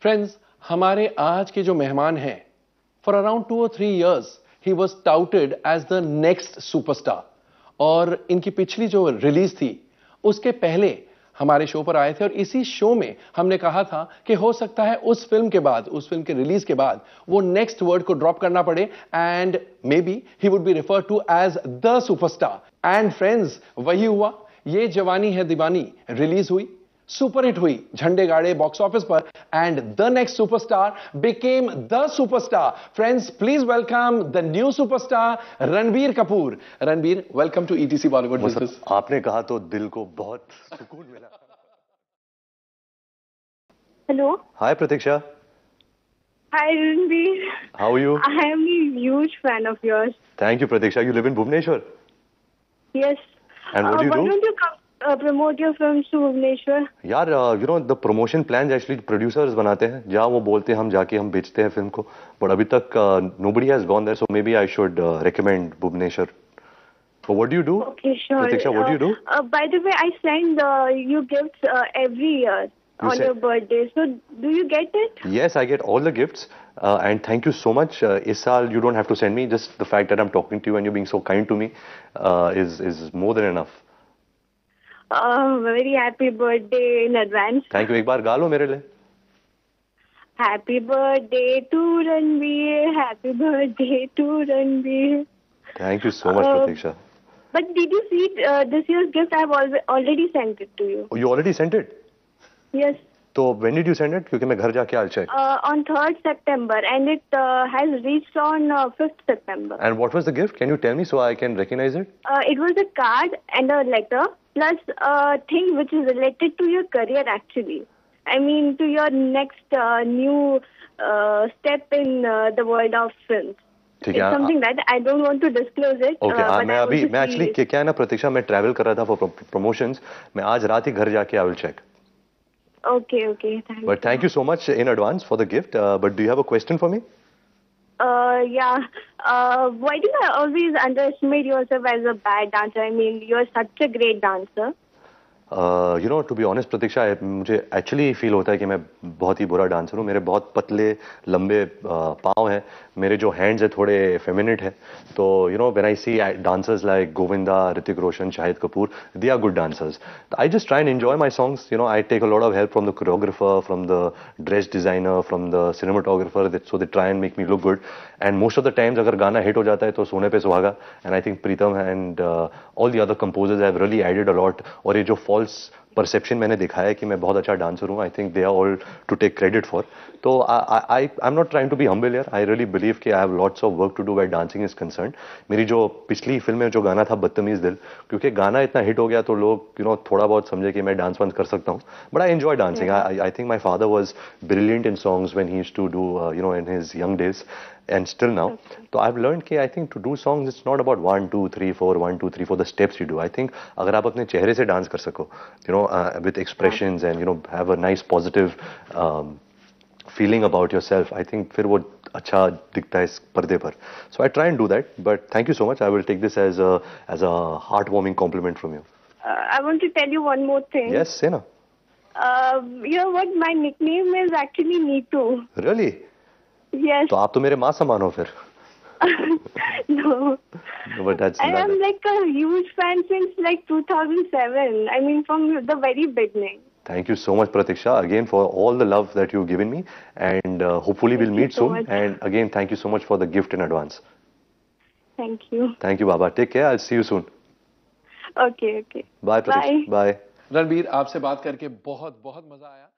Friends, हमारे आज के जो मेहमान हैं, for around 2 or 3 years he was touted as the next superstar. और इनकी पिछली जो रिलीज थी उसके पहले हमारे शो पर आए थे, और इसी शो में हमने कहा था कि हो सकता है उस फिल्म के बाद, उस फिल्म के रिलीज के बाद वो नेक्स्ट वर्ड को ड्रॉप करना पड़े and maybe he would be refer to as the superstar. And friends, वही हुआ। ये जवानी है दीवानी रिलीज हुई, सुपरहिट हुई, झंडे गाड़े बॉक्स ऑफिस पर, and the next superstar became the superstar. Friends, please welcome the new superstar Ranbir Kapoor. Ranbir, welcome to ETC Bollywood. आपने कहा तो दिल को बहुत सुकून मिला। Hello. Hi Pratiksha. Hi, Ranveer. How are you? I am a huge fan of yours. Thank you Pratiksha. You live in Bhubaneswar? Yes. And what do you why do? don't you come promote your films to Bhubaneswar? यार, the promotion plans actually producers बनाते हैं, जहाँ वो बोलते हैं हम जाके हम बेचते हैं फिल्म को, but अभी तक nobody has gone there, so maybe I should recommend Bhubaneswar. So what do you do? Okay, sure. Pratiksha, what do you do? By the way, I send you gifts every year on your birthday. So do you get it? Yes, I get all the gifts, and thank you so much. इस साल you don't have to send me. Just the fact that I'm talking to you and you're being so kind to me is more than enough. Very happy birthday in advance. Thank you. एक बार गा लो मेरे लिए. Happy birthday to Ranveer. Happy birthday to Ranveer. Thank you so much, Pratiksha. But did you see this year's gift? I have already sent it to you. Oh, you already sent it? Yes. So when did you send it? क्योंकि मैं घर जाके I'll check. On 3rd September, and it has reached on 5th September. And what was the gift? Can you tell me so I can recognize it? It was a card and a letter, plus a thing which is related to your career actually. I mean, to your next new step in the world of films. ठीक है. It's something that I don't want to disclose it. Okay. मैं actually क्या है ना प्रतीक्षा, मैं travel कर रहा था for promotions. मैं आज रात ही घर जाके I will check. Okay. Thank you. But thank you so much in advance for the gift. But do you have a question for me? Yeah. Why do you always underestimate yourself as a bad dancer? I mean, you're such a great dancer. To be honest, Pratiksha, मुझे actually feel होता है कि मैं बहुत ही बुरा dancer हूँ. मेरे बहुत पतले लंबे पाँव हैं, मेरे जो hands हैं थोड़े effeminate हैं. तो when I see dancers like Govinda, Hrithik Roshan, Shahid Kapoor, they are good dancers. I just try and enjoy my songs. I take a lot of help from the choreographer, from the dress designer, from the cinematographer, so they try and make me look good. And most of the times अगर गाना hit हो जाता है तो सोने पे सुहागा. And I think Pritam and all the other composers have really added a lot. और ये जो false perception मैंने देखा है कि मैं बहुत अच्छा डांसर हूँ, I think they are all to take credit for. तो I'm not trying to be humble here. I really believe कि I have lots of work to do where dancing is concerned. मेरी जो पिछली film में जो गाना था बदतमीज दिल, क्योंकि गाना इतना हिट हो गया तो लोग थोड़ा बहुत समझे कि मैं डांस वांस कर सकता हूँ. But I enjoy dancing. I think my father was brilliant in songs when he used to do in his young days. And still now. So I've learned कि I think to do songs it's not about 1 2 3 4 1 2 3 4 the steps you do. I think अगर आप अपने चेहरे से dance कर सको, with expressions and have a nice positive feeling about yourself, I think फिर वो अच्छा दिखता है इस पर्दे पर. So I try and do that. But thank you so much. I will take this as a heartwarming compliment from you. I want to tell you one more thing. Yes, say na. You know what? My nickname is actually Neetu. Really? Yes. तो आप तो मेरे माँ समान हो फिर. No. But that's I am like a huge fan since like 2007. I mean, from the very beginning. Thank you so much, Pratiksha, again for all the love that you've given me, and hopefully we'll meet soon. And again, thank you so much for the gift in advance. Thank you. Thank you, Baba. Take care. I'll see you soon. Okay. Bye, Pratiksha. Bye. Ranbir, आपसे बात करके बहुत बहुत मजा आया.